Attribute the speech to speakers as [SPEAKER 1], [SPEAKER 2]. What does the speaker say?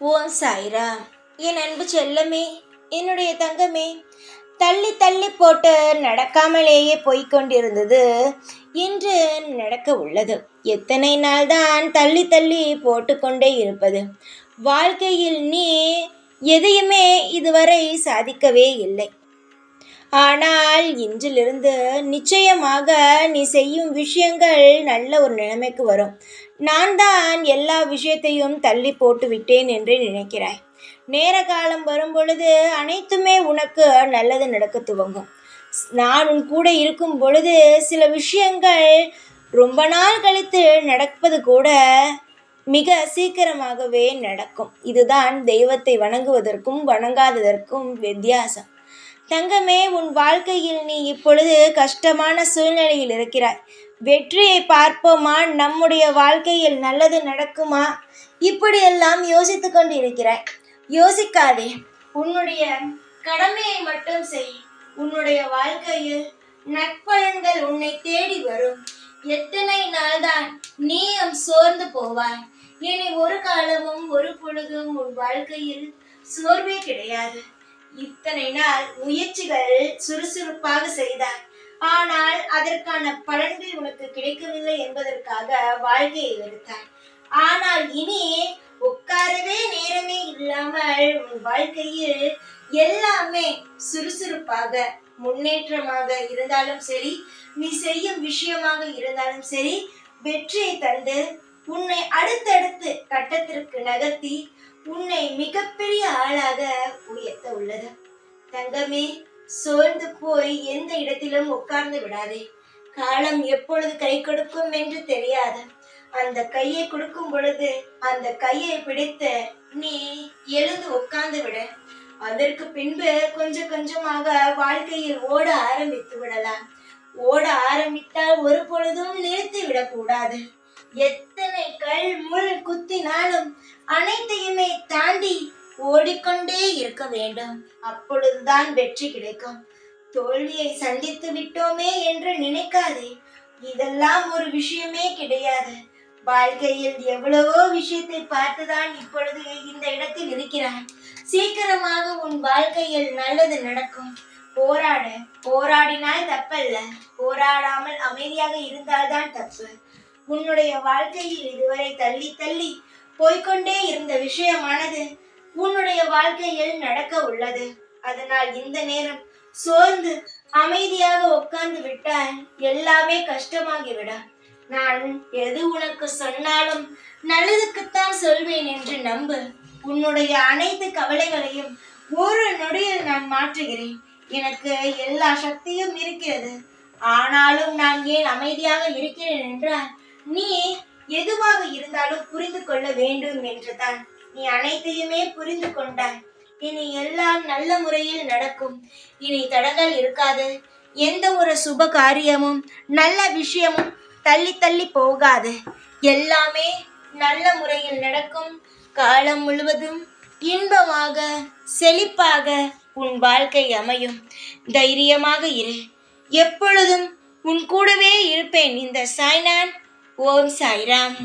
[SPEAKER 1] ஓம் சாய்ராம். என் அன்பு செல்லமே, என்னுடைய தங்கமே, தள்ளி தள்ளி போட்டு நடக்காமலேயே போய்கொண்டிருந்தது இன்று நடக்க உள்ளது. எத்தனை நாள் தான் தள்ளி தள்ளி போட்டுக்கொண்டே இருப்பது? வாழ்க்கையில் நீ எதையுமே இதுவரை சாதிக்கவே இல்லை. ஆனால் இன்றிலிருந்து நிச்சயமாக நீ செய்யும் விஷயங்கள் நல்ல ஒரு நிலைமைக்கு வரும். நான் தான் எல்லா விஷயத்தையும் தள்ளி போட்டு விட்டேன் என்று நினைக்கிறாய். நேர காலம் வரும் பொழுது அனைத்துமே உனக்கு நல்லது நடக்க துவங்கும். நான் உன் கூட இருக்கும் பொழுது சில விஷயங்கள் ரொம்ப நாள் கழித்து நடப்பது கூட மிக சீக்கிரமாகவே நடக்கும். இதுதான் தெய்வத்தை வணங்குவதற்கும் வணங்காததற்கும் வித்தியாசம். தங்கமே, உன் வாழ்க்கையில் நீ இப்பொழுது கஷ்டமான சூழ்நிலையில் இருக்கிறாய். வெற்றியை பார்ப்போமா, நம்முடைய வாழ்க்கையில் நல்லது நடக்குமா, இப்படியெல்லாம் யோசித்து கொண்டு இருக்கிறாய். யோசிக்காதே, உன்னுடைய கடமையை மட்டும் செய். உன்னுடைய வாழ்க்கையில் நற்பலன்கள் உன்னை தேடி வரும். எத்தனை நாள்தான் நீயும் சோர்ந்து போவாய்? இனி ஒரு காலமும் ஒரு பொழுதும் உன் வாழ்க்கையில் சோர்வே கிடையாது. இத்தனை நாள் முயற்சிகள் சுறுசுறுப்பாக செய்தாய், ஆனால் அதற்கான பலன்கள் உனக்கு கிடைக்கவில்லை என்பதற்காக வாழ்க்கையை வெறுத்தாய். ஆனால் இனி உட்காரவே நேரமே இல்லாமல் உன் வாழ்க்கையில் எல்லாமே சுறுசுறுப்பாக முன்னேற்றமாக இருந்தாலும் சரி, நீ செய்யும் விஷயமாக இருந்தாலும் சரி, வெற்றியை தந்து உன்னை அடுத்தடுத்து கட்டத்திற்கு நகர்த்தி உன்னை மிகப்பெரிய ஆளாக உயர்த்த உள்ளது. தங்கமே, சோர்ந்து போய் எந்த இடத்திலும் உட்கார்ந்து விடாதே. காலம் எப்பொழுது கை கொடுக்கும் என்று தெரியாது. அந்த கையை கொடுக்கும் பொழுது அந்த கையை பிடித்து நீ எழுந்து உட்கார்ந்து விட. அதற்கு பின்பு கொஞ்சம் கொஞ்சமாக வாழ்க்கையில் ஓட ஆரம்பித்து விடலாம். ஓட ஆரம்பித்தால் ஒரு பொழுதும் நிறுத்தி விடக்கூடாது. எத்தனை கல் முள் குத்தினாலும் அனைத்தையுமே தாண்டி ஓடிக்கொண்டே இருக்க வேண்டும். அப்பொழுதுதான் வெற்றி கிடைக்கும். தோல்வியை சந்தித்து விட்டோமே என்று நினைக்காதே. இதெல்லாம் ஒரு விஷயமே கிடையாது. வாழ்க்கையில் எவ்வளவோ விஷயத்தை பார்த்துதான் இப்பொழுது இந்த இடத்தில் இருக்கிறாய். சீக்கிரமாக உன் வாழ்க்கையில் நல்லது நடக்கும். போராடு. போராடினால் தப்பல்ல, போராடாமல் அமைதியாக இருந்தால்தான் தப்பு. உன்னுடைய வாழ்க்கையில் இதுவரை தள்ளி தள்ளி போய்கொண்டே இருந்த விஷயமானது உன்னுடைய வாழ்க்கையில் நடக்க உள்ளது. அதனால் இந்த நேரம் சோர்ந்து அமைதியாக உட்கார்ந்து விட்டால் எல்லாமே கஷ்டமாகிவிடும். நான் எது உனக்கு சொன்னாலும் நல்லதுக்குத்தான் சொல்வேன் என்று நம்பு. உன்னுடைய அனைத்து கவலைகளையும் ஒரு நொடியில் நான் மாற்றுகிறேன். எனக்கு எல்லா சக்தியும் இருக்கிறது. ஆனாலும் நான் ஏன் அமைதியாக இருக்கிறேன் என்றால், நீ எதுவாக இருந்தாலும் புரிந்து கொள்ள வேண்டும் என்றுதான். நீ அனைத்தையுமே புரிந்து கொண்டாய். இனி எல்லாம் நல்ல முறையில் நடக்கும். இனி தடங்கள் இருக்காது. எந்த ஒரு சுப காரியமும் நல்ல விஷயமும் தள்ளி தள்ளி போகாது. எல்லாமே நல்ல முறையில் நடக்கும். காலம் முழுவதும் இன்பமாக செழிப்பாக உன் வாழ்க்கை அமையும். தைரியமாக இரு. எப்பொழுதும் உன் கூடவே இருப்பேன். இந்த சாய்நான். ஓம் சாய்ராம்.